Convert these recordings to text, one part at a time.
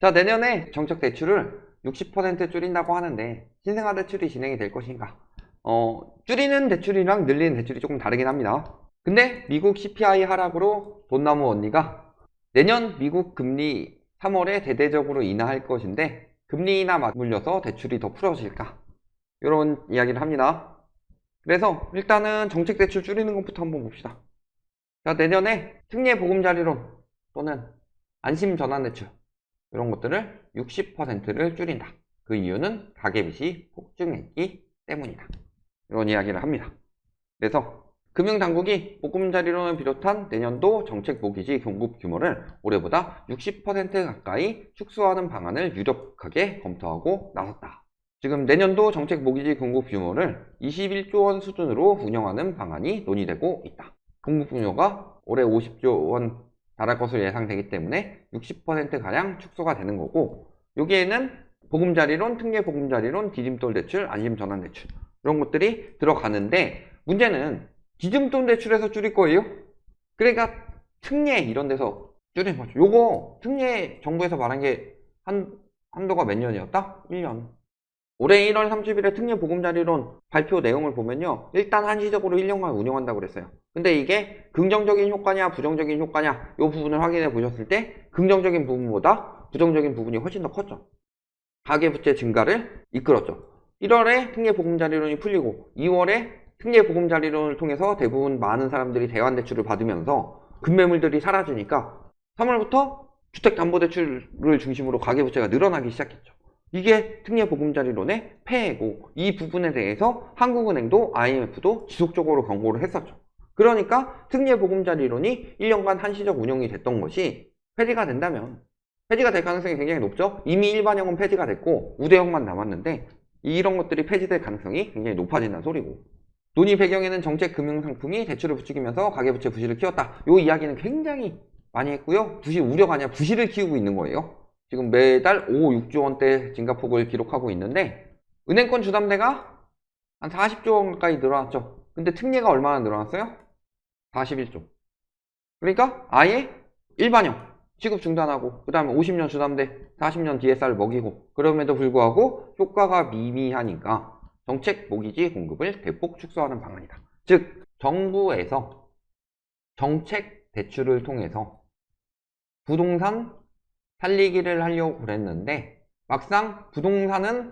자, 내년에 정책 대출을 60% 줄인다고 하는데 신생아 대출이 진행이 될 것인가? 줄이는 대출이랑 늘리는 대출이 조금 다르긴 합니다. 근데 미국 CPI 하락으로 돈나무 언니가 내년 미국 금리 3월에 대대적으로 인하할 것인데 금리 인하 맞물려서 대출이 더 풀어질까? 이런 이야기를 합니다. 그래서 일단은 정책 대출 줄이는 것부터 한번 봅시다. 자, 내년에 특례 보금자리론 또는 안심 전환 대출 이런 것들을 60%를 줄인다. 그 이유는 가계빚이 폭증했기 때문이다. 이런 이야기를 합니다. 그래서 금융당국이 보금자리론을 비롯한 내년도 정책 모기지 공급 규모를 올해보다 60% 가까이 축소하는 방안을 유력하게 검토하고 나섰다. 지금 내년도 정책 모기지 공급 규모를 21조 원 수준으로 운영하는 방안이 논의되고 있다. 공급 규모가 올해 50조 원 달할 것으로 예상되기 때문에 60%가량 축소가 되는 거고, 여기에는 보금자리론, 특례 보금자리론, 디딤돌 대출, 안심 전환 대출 이런 것들이 들어가는데 문제는 디딤돌 대출에서 줄일 거예요. 그러니까 특례 이런 데서 줄이는 거죠. 요거 특례 정부에서 말한 게 한도가 몇 년이었다? 1년. 올해 1월 30일에 특례 보금자리론 발표 내용을 보면요, 일단 한시적으로 1년간 운영한다고 그랬어요. 근데 이게 긍정적인 효과냐 부정적인 효과냐 이 부분을 확인해 보셨을 때 긍정적인 부분보다 부정적인 부분이 훨씬 더 컸죠. 가계부채 증가를 이끌었죠. 1월에 특례 보금자리론이 풀리고 2월에 특례 보금자리론을 통해서 대부분 많은 사람들이 대환대출을 받으면서 급매물들이 사라지니까 3월부터 주택담보대출을 중심으로 가계부채가 늘어나기 시작했죠. 이게 특례 보금자리론의 폐해고, 이 부분에 대해서 한국은행도 IMF도 지속적으로 경고를 했었죠. 그러니까 특례 보금자리론이 1년간 한시적 운영이 됐던 것이 폐지가 된다면, 폐지가 될 가능성이 굉장히 높죠. 이미 일반형은 폐지가 됐고 우대형만 남았는데 이런 것들이 폐지될 가능성이 굉장히 높아진다는 소리고, 논의 배경에는 정책 금융상품이 대출을 부추기면서 가계부채 부실을 키웠다. 이 이야기는 굉장히 많이 했고요. 부실 우려가 아니라 부실을 키우고 있는 거예요. 지금 매달 5, 6조 원대 증가폭을 기록하고 있는데 은행권 주담대가 한 40조 원 가까이 늘어났죠. 근데 특례가 얼마나 늘어났어요? 41조. 그러니까 아예 일반형 취급 중단하고 그 다음에 50년 주담대 40년 DSR을 먹이고, 그럼에도 불구하고 효과가 미미하니까 정책 모기지 공급을 대폭 축소하는 방안이다. 즉 정부에서 정책 대출을 통해서 부동산 살리기를 하려고 그랬는데 막상 부동산은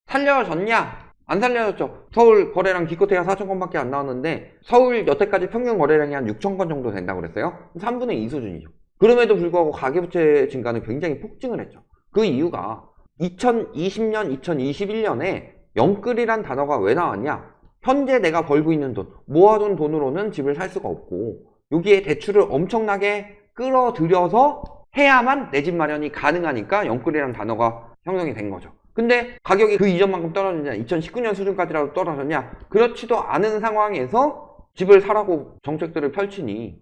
살려졌냐? 안 살려졌죠. 서울 거래량 기껏해야 4,000건밖에 안 나왔는데 서울 여태까지 평균 거래량이 한 6,000건 정도 된다고 그랬어요. 3분의 2 수준이죠. 그럼에도 불구하고 가계부채 증가는 굉장히 폭증을 했죠. 그 이유가 2020년, 2021년에 영끌이란 단어가 왜 나왔냐? 현재 내가 벌고 있는 돈, 모아둔 돈으로는 집을 살 수가 없고 여기에 대출을 엄청나게 끌어들여서 해야만 내 집 마련이 가능하니까 영끌이라는 단어가 형성이 된 거죠. 근데 가격이 그 이전만큼 떨어지냐, 2019년 수준까지라도 떨어졌냐? 그렇지도 않은 상황에서 집을 사라고 정책들을 펼치니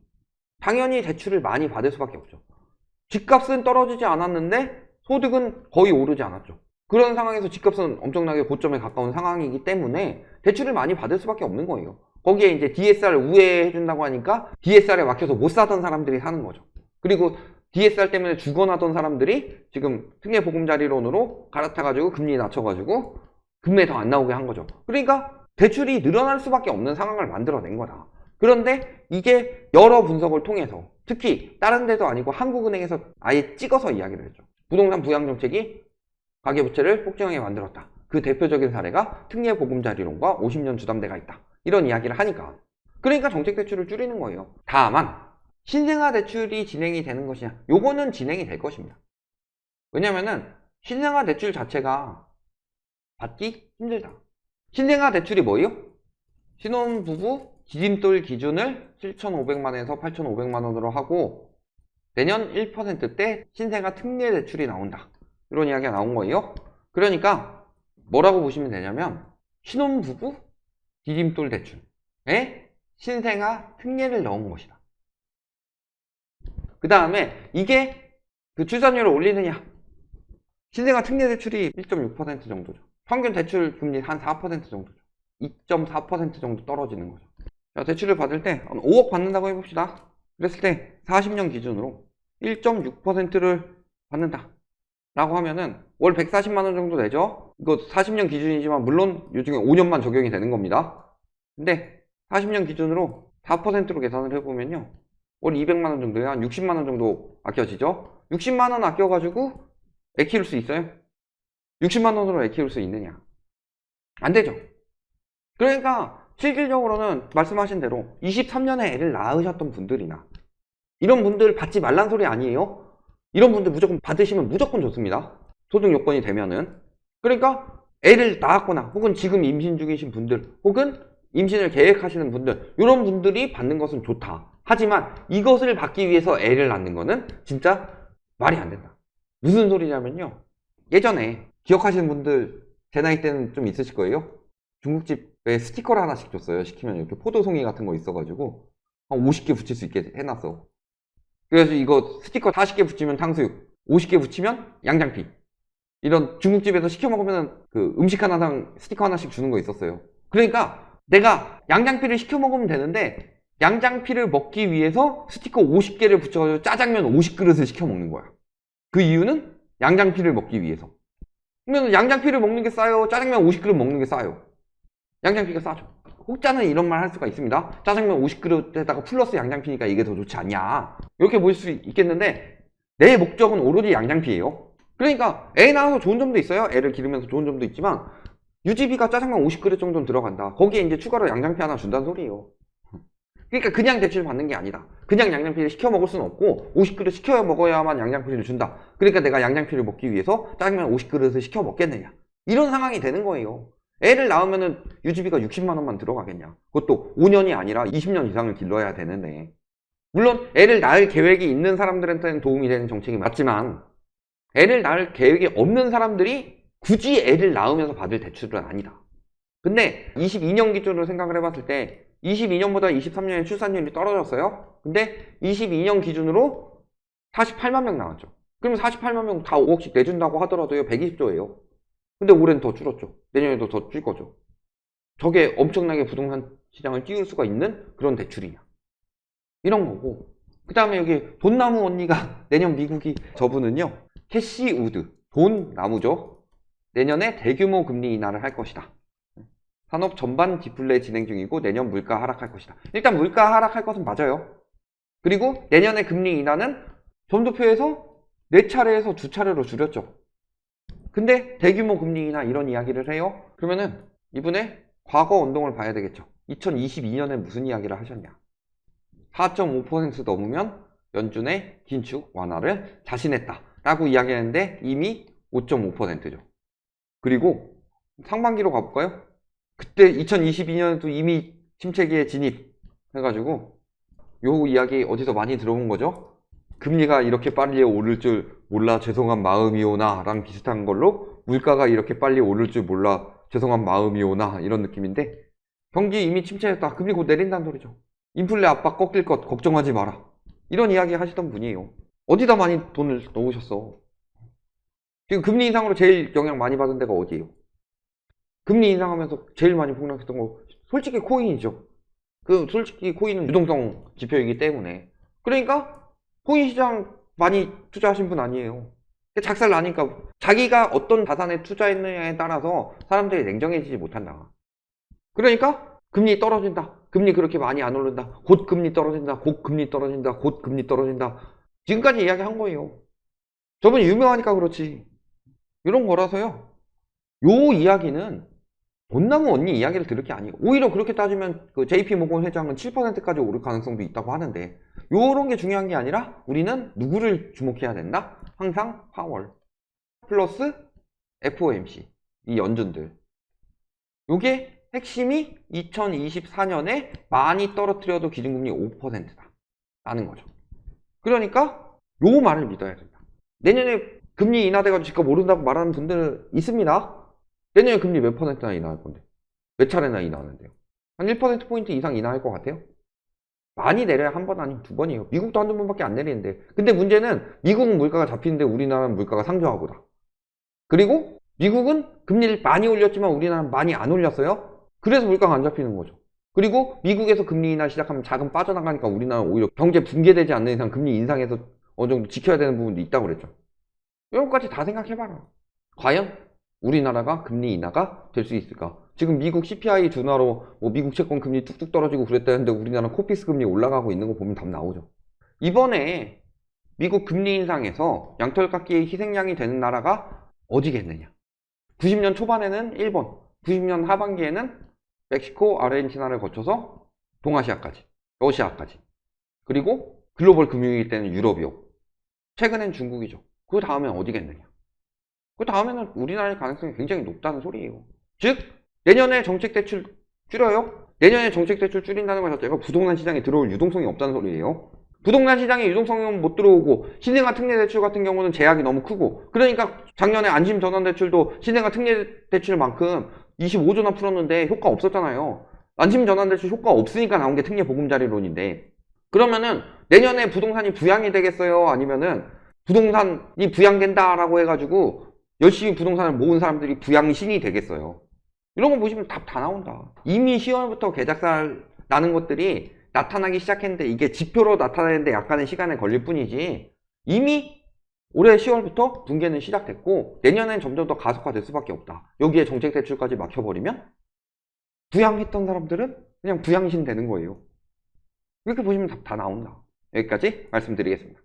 당연히 대출을 많이 받을 수밖에 없죠. 집값은 떨어지지 않았는데 소득은 거의 오르지 않았죠. 그런 상황에서 집값은 엄청나게 고점에 가까운 상황이기 때문에 대출을 많이 받을 수밖에 없는 거예요. 거기에 이제 DSR 우회해준다고 하니까 DSR에 막혀서 못 사던 사람들이 사는 거죠. 그리고 DSR 때문에 죽어나던 사람들이 지금 특례 보금자리론으로 갈아타가지고 금리 낮춰가지고 금매 더 안 나오게 한 거죠. 그러니까 대출이 늘어날 수밖에 없는 상황을 만들어낸 거다. 그런데 이게 여러 분석을 통해서 특히 다른 데도 아니고 한국은행에서 아예 찍어서 이야기를 했죠. 부동산 부양정책이 가계부채를 폭증하게 만들었다. 그 대표적인 사례가 특례 보금자리론과 50년 주담대가 있다. 이런 이야기를 하니까 그러니까 정책대출을 줄이는 거예요. 다만 신생아 대출이 진행이 되는 것이냐? 요거는 진행이 될 것입니다. 왜냐면은 신생아 대출 자체가 받기 힘들다. 신생아 대출이 뭐예요? 신혼부부 디딤돌 기준을 7,500만원에서 8,500만원으로 하고 내년 1%대 신생아 특례 대출이 나온다. 이런 이야기가 나온 거예요. 그러니까 뭐라고 보시면 되냐면 신혼부부 디딤돌 대출에 신생아 특례를 넣은 것이다. 그 다음에 이게 그 출산율을 올리느냐? 신생아 특례 대출이 1.6% 정도죠. 평균 대출 금리 한 4% 정도죠. 2.4% 정도 떨어지는 거죠. 자, 대출을 받을 때 5억 받는다고 해봅시다. 그랬을 때 40년 기준으로 1.6%를 받는다. 라고 하면은 월 140만 원 정도 되죠? 이거 40년 기준이지만 물론 요즘에 5년만 적용이 되는 겁니다. 근데 40년 기준으로 4%로 계산을 해보면요. 월 200만 원 정도에 한 60만 원 정도 아껴지죠? 60만 원 아껴가지고 애 키울 수 있어요? 60만 원으로 애 키울 수 있느냐? 안 되죠. 그러니까 실질적으로는 말씀하신 대로 23년에 애를 낳으셨던 분들이나 이런 분들 받지 말란 소리 아니에요? 이런 분들 무조건 받으시면 무조건 좋습니다. 소득 요건이 되면은. 그러니까 애를 낳았거나 혹은 지금 임신 중이신 분들 혹은 임신을 계획하시는 분들 이런 분들이 받는 것은 좋다. 하지만 이것을 받기 위해서 애를 낳는 거는 진짜 말이 안 된다. 무슨 소리냐면요. 예전에 기억하시는 분들 제 나이 때는 좀 있으실 거예요. 중국집에 스티커를 하나씩 줬어요. 시키면 이렇게 포도송이 같은 거 있어가지고 한 50개 붙일 수 있게 해놨어. 그래서 이거 스티커 40개 붙이면 탕수육, 50개 붙이면 양장피. 이런 중국집에서 시켜 먹으면 그 음식 하나당 스티커 하나씩 주는 거 있었어요. 그러니까 내가 양장피를 시켜 먹으면 되는데 양장피를 먹기 위해서 스티커 50개를 붙여가지고 짜장면 50그릇을 시켜 먹는 거야. 그 이유는 양장피를 먹기 위해서. 그러면 양장피를 먹는 게 싸요? 짜장면 50그릇 먹는 게 싸요? 양장피가 싸죠. 혹자는 이런 말 할 수가 있습니다. 짜장면 50그릇에다가 플러스 양장피니까 이게 더 좋지 않냐. 이렇게 보일 수 있겠는데 내 목적은 오로지 양장피예요. 그러니까 애 낳아서 좋은 점도 있어요. 애를 기르면서 좋은 점도 있지만 유지비가 짜장면 50그릇 정도는 들어간다. 거기에 이제 추가로 양장피 하나 준다는 소리예요. 그러니까 그냥 대출 받는 게 아니다. 그냥 양장피를 시켜 먹을 수는 없고 50그릇 시켜 먹어야만 양장피를 준다. 그러니까 내가 양장피를 먹기 위해서 짜장면 50그릇을 시켜 먹겠느냐. 이런 상황이 되는 거예요. 애를 낳으면은 유지비가 60만 원만 들어가겠냐. 그것도 5년이 아니라 20년 이상을 길러야 되는데. 물론 애를 낳을 계획이 있는 사람들한테는 도움이 되는 정책이 맞지만 애를 낳을 계획이 없는 사람들이 굳이 애를 낳으면서 받을 대출은 아니다. 근데 22년 기준으로 생각을 해봤을 때 22년보다 23년에 출산율이 떨어졌어요. 근데 22년 기준으로 48만 명 나왔죠. 그러면 48만 명 다 5억씩 내준다고 하더라도요 120조예요. 근데 올해는 더 줄었죠. 내년에도 더 줄 거죠. 저게 엄청나게 부동산 시장을 띄울 수가 있는 그런 대출이냐. 이런 거고. 그 다음에 여기 돈나무 언니가 내년 미국이 저분은요. 캐시 우드. 돈 나무죠. 내년에 대규모 금리 인하를 할 것이다. 산업 전반 디플레 진행 중이고 내년 물가 하락할 것이다. 일단 물가 하락할 것은 맞아요. 그리고 내년에 금리 인하는 점도표에서 4차례에서 2차례로 줄였죠. 근데 대규모 금리 인하 이런 이야기를 해요. 그러면은 이분의 과거 운동을 봐야 되겠죠. 2022년에 무슨 이야기를 하셨냐. 4.5% 넘으면 연준의 긴축 완화를 자신했다 라고 이야기했는데 이미 5.5%죠. 그리고 상반기로 가볼까요? 그때 2022년에도 이미 침체기에 진입해가지고 요 이야기 어디서 많이 들어본 거죠? 금리가 이렇게 빨리 오를 줄 몰라 죄송한 마음이오나 랑 비슷한 걸로 물가가 이렇게 빨리 오를 줄 몰라 죄송한 마음이오나 이런 느낌인데 경기 이미 침체했다. 금리 곧 내린다는 소리죠. 인플레 압박 꺾일 것 걱정하지 마라. 이런 이야기 하시던 분이에요. 어디다 많이 돈을 넣으셨어? 지금 금리 인상으로 제일 영향 많이 받은 데가 어디예요? 금리 인상하면서 제일 많이 폭락했던 거 솔직히 코인이죠. 그 솔직히 코인은 유동성 지표이기 때문에 그러니까 코인 시장 많이 투자하신 분 아니에요. 작살 나니까 자기가 어떤 자산에 투자했느냐에 따라서 사람들이 냉정해지지 못한다. 그러니까 금리 떨어진다. 금리 그렇게 많이 안 오른다. 곧 금리 떨어진다. 곧 금리 떨어진다. 곧 금리 떨어진다. 지금까지 이야기한 거예요. 저분이 유명하니까 그렇지. 이런 거라서요. 요 이야기는 돈나무 언니 이야기를 들을 게 아니고 오히려 그렇게 따지면 그 JP모건 회장은 7%까지 오를 가능성도 있다고 하는데 요런 게 중요한 게 아니라 우리는 누구를 주목해야 된다? 항상 파월 플러스 FOMC 이 연준들 요게 핵심이 2024년에 많이 떨어뜨려도 기준금리 5%다 라는 거죠. 그러니까 요 말을 믿어야 된다. 내년에 금리 인하돼가지고 집값 오른다고 말하는 분들 있습니다. 내년에 금리 몇 %나 인하할 건데 몇 차례나 인하하는데요. 한 1%포인트 이상 인하할 것 같아요. 많이 내려야 한 번 아니면 두 번이에요. 미국도 한두 번밖에 안 내리는데 근데 문제는 미국은 물가가 잡히는데 우리나라는 물가가 상저하고다. 그리고 미국은 금리를 많이 올렸지만 우리나라는 많이 안 올렸어요. 그래서 물가가 안 잡히는 거죠. 그리고 미국에서 금리 인하 시작하면 자금 빠져나가니까 우리나라는 오히려 경제 붕괴되지 않는 이상 금리 인상해서 어느 정도 지켜야 되는 부분도 있다고 그랬죠. 이런 것까지 다 생각해봐라. 과연 우리나라가 금리 인하가 될 수 있을까? 지금 미국 CPI 둔화로 뭐 미국 채권 금리 뚝뚝 떨어지고 그랬다는데 우리나라 코피스 금리 올라가고 있는 거 보면 답 나오죠. 이번에 미국 금리 인상에서 양털깎기의 희생양이 되는 나라가 어디겠느냐? 90년 초반에는 일본, 90년 하반기에는 멕시코, 아르헨티나를 거쳐서 동아시아까지, 러시아까지, 그리고 글로벌 금융위기 때는 유럽이요. 최근엔 중국이죠. 그 다음엔 어디겠느냐? 그 다음에는 우리나라의 가능성이 굉장히 높다는 소리예요. 즉, 내년에 정책 대출 줄여요? 내년에 정책 대출 줄인다는 것 자체가 부동산 시장에 들어올 유동성이 없다는 소리예요. 부동산 시장에 유동성이 못 들어오고 신생아 특례 대출 같은 경우는 제약이 너무 크고, 그러니까 작년에 안심 전환 대출도 신생아 특례 대출만큼 25조나 풀었는데 효과 없었잖아요. 안심 전환 대출 효과 없으니까 나온 게 특례 보금자리론인데, 그러면은 내년에 부동산이 부양이 되겠어요? 아니면은 부동산이 부양된다라고 해가지고 열심히 부동산을 모은 사람들이 부양신이 되겠어요? 이런 거 보시면 답 다 나온다. 이미 10월부터 개작살 나는 것들이 나타나기 시작했는데 이게 지표로 나타나는데 약간의 시간이 걸릴 뿐이지, 이미 올해 10월부터 붕괴는 시작됐고 내년엔 점점 더 가속화될 수밖에 없다. 여기에 정책 대출까지 막혀버리면 부양했던 사람들은 그냥 부양신 되는 거예요. 이렇게 보시면 답 다 나온다. 여기까지 말씀드리겠습니다.